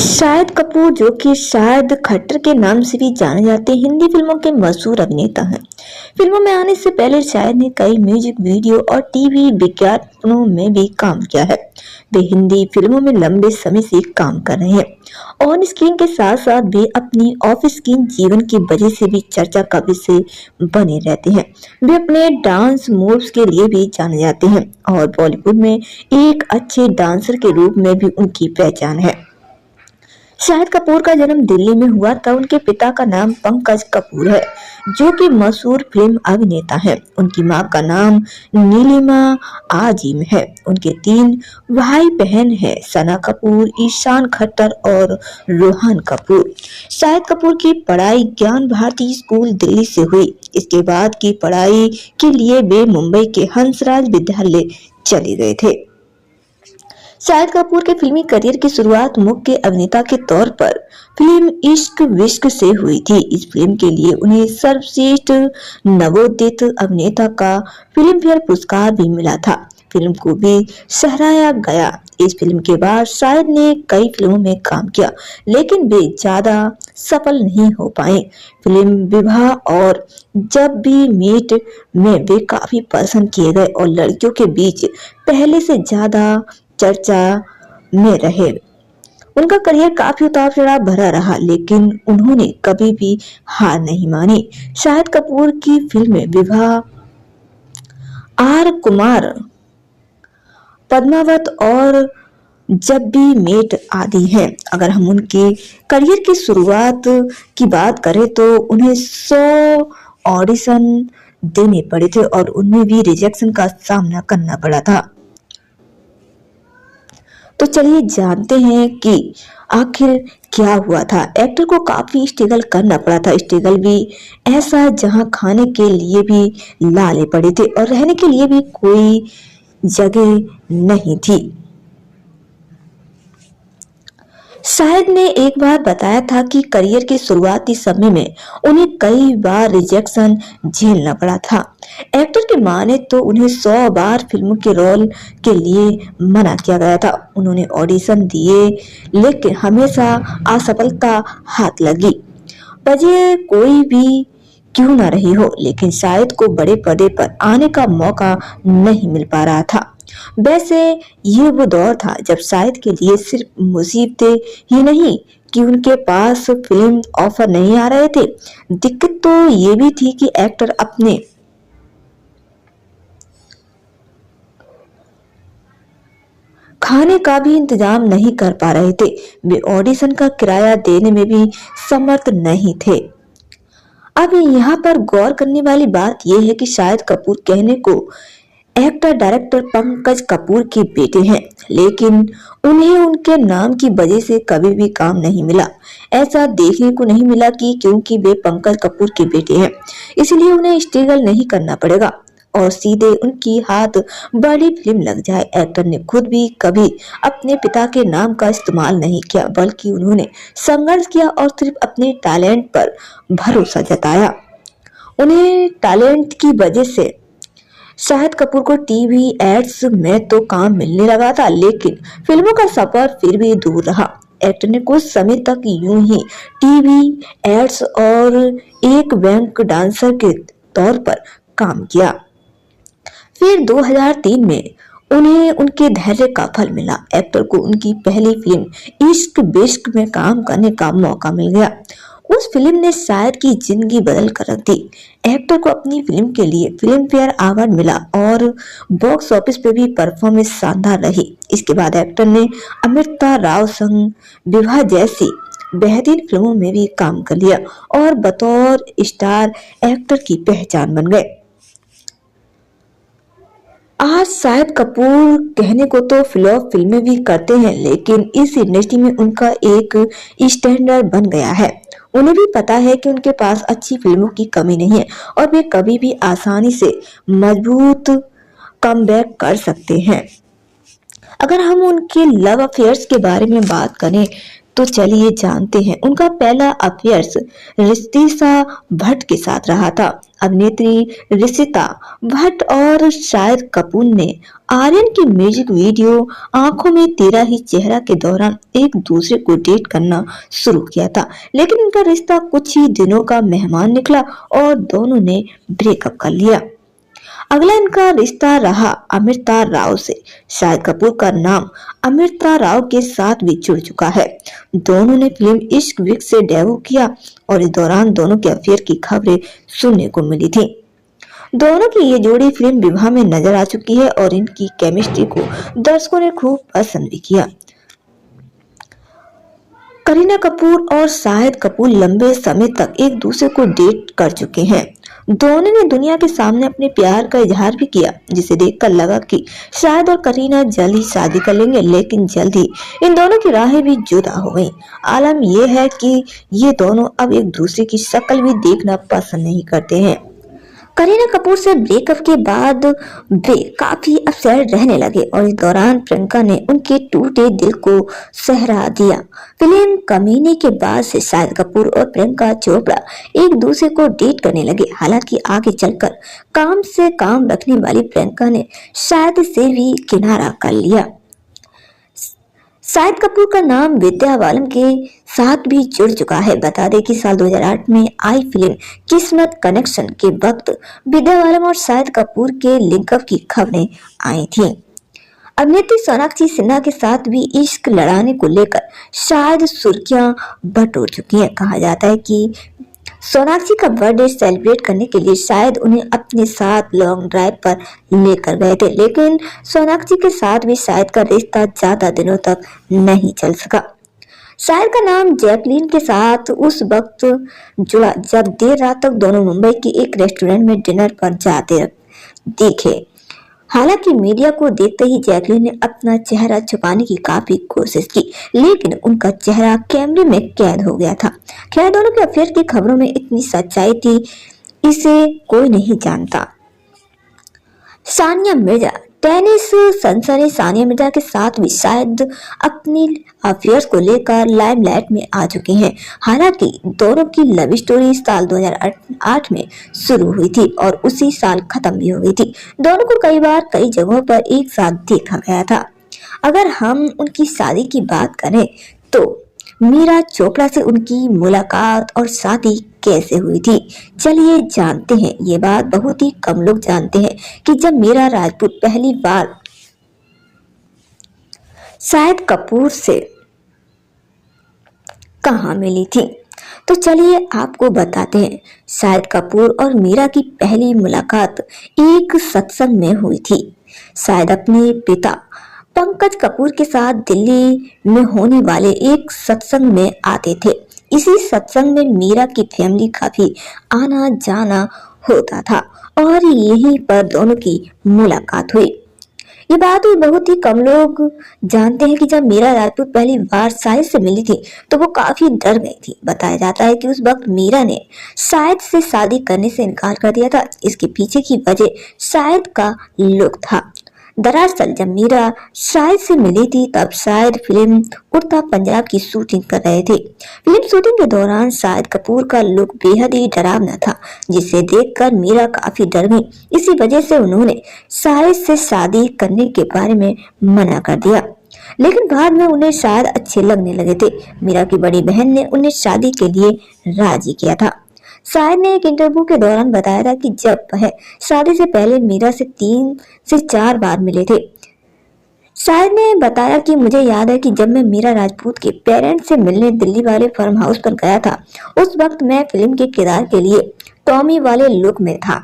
शाहिद कपूर, जो कि शाहिद खट्टर के नाम से भी जाने जाते हैं, हिंदी फिल्मों के मशहूर अभिनेता हैं। फिल्मों में आने से पहले शाहिद ने कई म्यूजिक वीडियो और टीवी विज्ञापनों में भी काम किया है। वे हिंदी फिल्मों में लंबे समय से काम कर रहे हैं। ऑन स्क्रीन के साथ साथ वे अपनी ऑफ स्क्रीन जीवन की वजह से भी चर्चा का विषय बने रहते हैं। वे अपने डांस मूव्स के लिए भी जाने जाते हैं और बॉलीवुड में एक अच्छे डांसर के रूप में भी उनकी पहचान है। शाहिद कपूर का जन्म दिल्ली में हुआ था। उनके पिता का नाम पंकज कपूर है, जो कि मशहूर फिल्म अभिनेता हैं। उनकी मां का नाम नीलिमा आजिम है। उनके 3 भाई बहन हैं, सना कपूर, ईशान खट्टर और रोहन कपूर। शाहिद कपूर की पढ़ाई ज्ञान भारती स्कूल दिल्ली से हुई। इसके बाद की पढ़ाई के लिए वे मुंबई के हंसराज विद्यालय चले गए थे। शाहिद कपूर के फिल्मी करियर की शुरुआत मुख्य अभिनेता के तौर पर फिल्म इश्क विश्क से हुई थी। इस फिल्म के लिए उन्हें सर्वश्रेष्ठ नवोदित अभिनेता का फिल्म फेयर पुरस्कार भी मिला था। फिल्म को भी सराहा गया। इस फिल्म के बाद शाहिद ने कई फिल्मों में काम किया, लेकिन वे ज्यादा सफल नहीं हो पाए। फिल्म विवाह और जब भी मीट में वे काफी पसंद किए गए और लड़कियों के बीच पहले से ज्यादा चर्चा में रहे। उनका करियर काफी उतार चढ़ाव भरा रहा, लेकिन उन्होंने कभी भी हार नहीं मानी। शाहिद कपूर की फिल्में विवाह, आर कुमार, पद्मावत और जब भी मेट आदि हैं। अगर हम उनके करियर की शुरुआत की बात करें तो उन्हें 100 ऑडिशन देने पड़े थे और उनमें भी रिजेक्शन का सामना करना पड़ा था। तो चलिए जानते हैं कि आखिर क्या हुआ था। एक्टर को काफी स्ट्रगल करना पड़ा था। स्ट्रगल भी ऐसा जहां खाने के लिए भी लाले पड़े थे और रहने के लिए भी कोई जगह नहीं थी। शाहिद ने एक बार बताया था कि करियर के शुरुआती समय में उन्हें कई बार रिजेक्शन झेलना पड़ा था। एक्टर के माने तो उन्हें 100 बार फिल्म के रोल के लिए मना किया गया था। उन्होंने ऑडिशन दिए, लेकिन हमेशा असफलता हाथ लगी। वजह कोई भी क्यों ना रही हो, लेकिन शाहिद को बड़े पर्दे पर आने का मौका नहीं मिल पा रहा था। वैसे ये वो दौर था जब शाहिद के लिए सिर्फ मुसीबतें ही नहीं कि उनके पास फिल्म ऑफर नहीं आ रहे थे, दिक्कत तो ये भी थी कि एक्टर अपने खाने का भी इंतजाम नहीं कर पा रहे थे। वे ऑडिशन का किराया देने में भी समर्थ नहीं थे। अब यहाँ पर गौर करने वाली बात यह है कि शाहिद कपूर कहने को एक्टर डायरेक्टर पंकज कपूर के बेटे हैं, लेकिन उन्हें उनके नाम की वजह से कभी भी काम नहीं मिला। ऐसा देखने को नहीं मिला कि क्योंकि वे पंकज कपूर के बेटे हैं इसलिए उन्हें स्ट्रगल नहीं करना पड़ेगा और सीधे उनकी हाथ बड़ी फिल्म लग जाए। एक्टर ने खुद भी कभी अपने पिता के नाम का इस्तेमाल नहीं किया, बल्कि उन्होंने संघर्ष किया और सिर्फ अपने टैलेंट पर भरोसा जताया। उन्हें टैलेंट की वजह से शाहिद कपूर को टीवी एड्स में तो काम मिलने लगा था, लेकिन फिल्मों का सफर फिर भी दूर रहा। एक्टर ने कुछ समय तक यूं ही टीवी एड्स और एक बैंक डांसर के तौर पर काम किया। फिर 2003 में उन्हें उनके धैर्य का फल मिला। एक्टर को उनकी पहली फिल्म इश्क विश्क में काम करने का मौका मिल गया। उस फिल्म ने शाहिद की जिंदगी बदल कर रख दी। एक्टर को अपनी फिल्म के लिए फिल्म फेयर अवार्ड मिला और बॉक्स ऑफिस पे भी परफॉर्मेंस शानदार रही। इसके बाद एक्टर ने अमृता राव संग विवाह जैसी बेहतरीन फिल्मों में भी काम कर लिया और बतौर स्टार एक्टर की पहचान बन गए। आज शाहिद कपूर कहने को तो फ्लॉप फिल्में भी करते हैं, लेकिन इस इंडस्ट्री में उनका एक स्टैंडर्ड बन गया है। उन्हें भी पता है कि उनके पास अच्छी फिल्मों की कमी नहीं है और वे कभी भी आसानी से मजबूत कमबैक कर सकते हैं। अगर हम उनके लव अफेयर्स के बारे में बात करें तो चलिए जानते हैं। उनका पहला अफेयर्स रितिशा भट्ट के साथ रहा था। अभिनेत्री रितिशा भट्ट और शाहिद कपूर ने आर्यन की म्यूजिक वीडियो आंखों में तेरा ही चेहरा के दौरान एक दूसरे को डेट करना शुरू किया था, लेकिन इनका रिश्ता कुछ ही दिनों का मेहमान निकला और दोनों ने ब्रेकअप कर लिया। अगला इनका रिश्ता रहा अमृता राव से। शाहिद कपूर का नाम अमृता राव के साथ भी जुड़ चुका है। दोनों ने फिल्म इश्क विक से डेब्यू किया और इस दौरान दोनों के अफेयर की खबरें सुनने को मिली थी। दोनों की ये जोड़ी फिल्म विवाह में नजर आ चुकी है और इनकी केमिस्ट्री को दर्शकों ने खूब पसंद भी किया। करीना कपूर और शाहिद कपूर लंबे समय तक एक दूसरे को डेट कर चुके हैं। दोनों ने दुनिया के सामने अपने प्यार का इजहार भी किया, जिसे देखकर लगा कि शाहिद और करीना जल्द ही शादी कर लेंगे, लेकिन जल्द ही इन दोनों की राहें भी जुदा हो गईं। आलम यह है कि ये दोनों अब एक दूसरे की शक्ल भी देखना पसंद नहीं करते हैं। करीना कपूर से ब्रेकअप के बाद वे काफी अपसेट रहने लगे और इस दौरान प्रियंका ने उनके टूटे दिल को सहारा दिया। फिल्म कमीने के बाद से शाहिद कपूर और प्रियंका चोपड़ा एक दूसरे को डेट करने लगे। हालांकि आगे चलकर काम से काम रखने वाली प्रियंका ने शाहिद से भी किनारा कर लिया। शाहिद कपूर का नाम विद्या बालन के साथ भी जुड़ चुका है। बता दें कि साल 2008 में आई फिल्म किस्मत कनेक्शन के वक्त विद्या बालन और शाहिद कपूर के लिंकअप की खबरें आई थीं। अभिनेत्री सोनाक्षी सिन्हा के साथ भी इश्क लड़ाने को लेकर शायद सुर्खियां बटोर चुकी हैं। कहा जाता है कि सोनाक्षी का बर्थडे सेलिब्रेट करने के लिए शायद उन्हें अपने साथ लॉन्ग ड्राइव पर लेकर गए थे, लेकिन सोनाक्षी के साथ भी शायद का रिश्ता ज्यादा दिनों तक नहीं चल सका। शायद का नाम जैकलीन के साथ उस वक्त जुड़ा जब देर रात तक दोनों मुंबई के एक रेस्टोरेंट में डिनर पर जाते दिखे। हालांकि मीडिया को देखते ही जैकलीन ने अपना चेहरा छुपाने की काफी कोशिश की, लेकिन उनका चेहरा कैमरे में कैद हो गया था। खैर, दोनों के अफेयर की खबरों में इतनी सच्चाई थी, इसे कोई नहीं जानता। सानिया मिर्जा टेनिस सनसनी सानिया मिर्जा के साथ भी शायद अपनी अफेयर्स को लेकर लाइमलाइट में आ चुके हैं। हालांकि दोनों की लव स्टोरी साल 2008 में शुरू हुई थी और उसी साल खत्म भी हो गई थी। दोनों को कई बार कई जगहों पर एक साथ देखा गया था। अगर हम उनकी शादी की बात करें तो मीरा चोपड़ा से उनकी मुलाकात और शादी कैसे हुई थी, चलिए जानते हैं। ये बात बहुत ही कम लोग जानते हैं कि जब मीरा राजपूत पहली बार शाहिद कपूर से कहाँ मिली थी, तो चलिए आपको बताते हैं। शाहिद कपूर और मीरा की पहली मुलाकात एक सत्संग में हुई थी। शाहिद अपने पिता पंकज कपूर के साथ दिल्ली में होने वाले एक सत्संग में आते थे। इसी सत्संग में मीरा की फैमिली का भी आना जाना होता था और यहीं पर दोनों की मुलाकात हुई। ये बात बहुत ही कम लोग जानते हैं कि जब मीरा राजपूत पहली बार शाहिद से मिली थी तो वो काफी डर गई थी। बताया जाता है कि उस वक्त मीरा ने शाहिद से शादी करने से इनकार कर दिया था। इसके पीछे की वजह शाहिद का लुक था। दरअसल जब मीरा शाहिद से मिली थी तब शाहिद फिल्म उड़ता पंजाब की शूटिंग कर रहे थे। फिल्म शूटिंग के दौरान शाहिद कपूर का लुक बेहद ही डरावना था, जिसे देखकर मीरा काफी डर गई। इसी वजह से उन्होंने शाहिद से शादी करने के बारे में मना कर दिया, लेकिन बाद में उन्हें शायद अच्छे लगने लगे थे। मीरा की बड़ी बहन ने उन्हें शादी के लिए राजी किया था। शाहिद ने एक इंटरव्यू के दौरान बताया था कि जब वह शादी से पहले मीरा से 3 से 4 बार मिले थे। शाहिद ने बताया कि मुझे याद है कि जब मैं मीरा राजपूत के पेरेंट्स से मिलने दिल्ली वाले फार्म हाउस पर गया था, उस वक्त मैं फिल्म के किरदार के लिए टॉमी वाले लुक में था।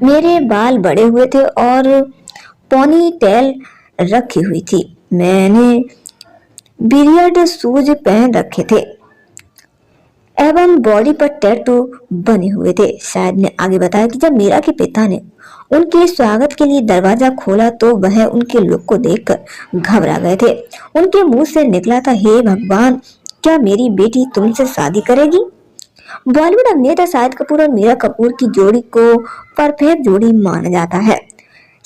मेरे बाल बड़े हुए थे और पोनी टेल रखी हुई थी। मैंने बियर्ड शूज पहन रखे थे एवं बॉडी पर टैटू बने हुए थे। शाहिद ने आगे बताया कि जब मीरा के पिता ने उनके स्वागत के लिए दरवाजा खोला तो वह उनके लुक को देखकर घबरा गए थे। उनके मुंह से निकला था, हे भगवान, क्या मेरी बेटी तुमसे शादी करेगी? बॉलीवुड अभिनेता शाहिद कपूर और मीरा कपूर की जोड़ी को परफेक्ट जोड़ी माना जाता है।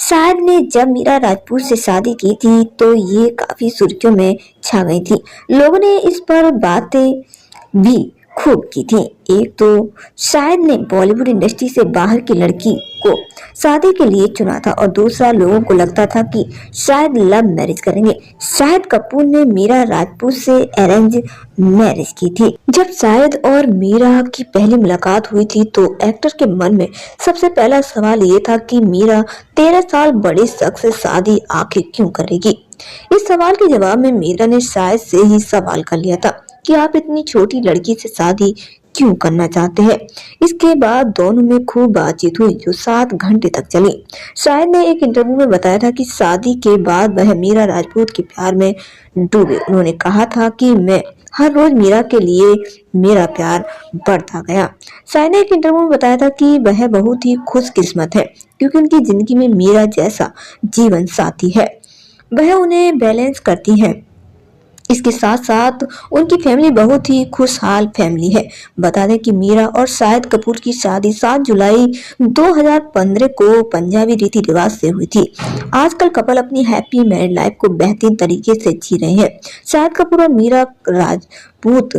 शायद ने जब मीरा राजपूत से शादी की थी तो ये काफी सुर्खियों में छा गई थी। लोगों ने इस पर बातें भी खूब की थी। एक तो शायद ने बॉलीवुड इंडस्ट्री से बाहर की लड़की को शादी के लिए चुना था और दूसरा लोगों को लगता था कि शायद लव मैरिज करेंगे। शाहिद कपूर ने मीरा राजपूत से अरेंज मैरिज की थी। जब शाहिद और मीरा की पहली मुलाकात हुई थी तो एक्टर के मन में सबसे पहला सवाल ये था कि मीरा 13 साल बड़े शख्स से शादी आखिर क्यों करेगी। इस सवाल के जवाब में मीरा ने शायद से ही सवाल कर लिया था कि आप इतनी छोटी लड़की से शादी क्यों करना चाहते हैं। इसके बाद दोनों में खूब बातचीत हुई जो 7 घंटे तक चली। शायद ने एक इंटरव्यू में बताया था कि शादी के बाद वह मीरा राजपूत के प्यार में डूबे। उन्होंने कहा था कि मैं हर रोज मीरा के लिए मेरा प्यार बढ़ता गया। शायद ने एक इंटरव्यू में बताया था कि वह बहुत ही खुशकिस्मत है क्योंकि उनकी जिंदगी में मीरा जैसा जीवन साथी है। वह उन्हें बैलेंस करती है। इसके साथ साथ उनकी फैमिली बहुत ही खुशहाल फैमिली है। बता दें कि मीरा और शाहिद कपूर की शादी 7 जुलाई 2015 को पंजाबी रीति रिवाज से हुई थी। आजकल कपल अपनी हैप्पी मैरिड लाइफ को बेहतरीन तरीके से जी रहे हैं। शाहिद कपूर और मीरा राजपूत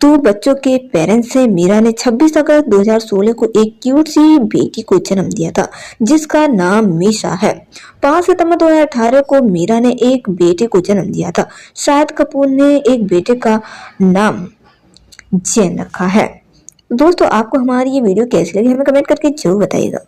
2 बच्चों के पेरेंट्स हैं। मीरा ने 26 अगस्त 2016 को एक क्यूट सी बेटी को जन्म दिया था जिसका नाम मीशा है। 5 सितंबर 2018 को मीरा ने एक बेटे को जन्म दिया था। शाहिद कपूर ने एक बेटे का नाम जैन रखा है। दोस्तों, आपको हमारी ये वीडियो कैसी लगी हमें कमेंट करके जरूर बताइएगा।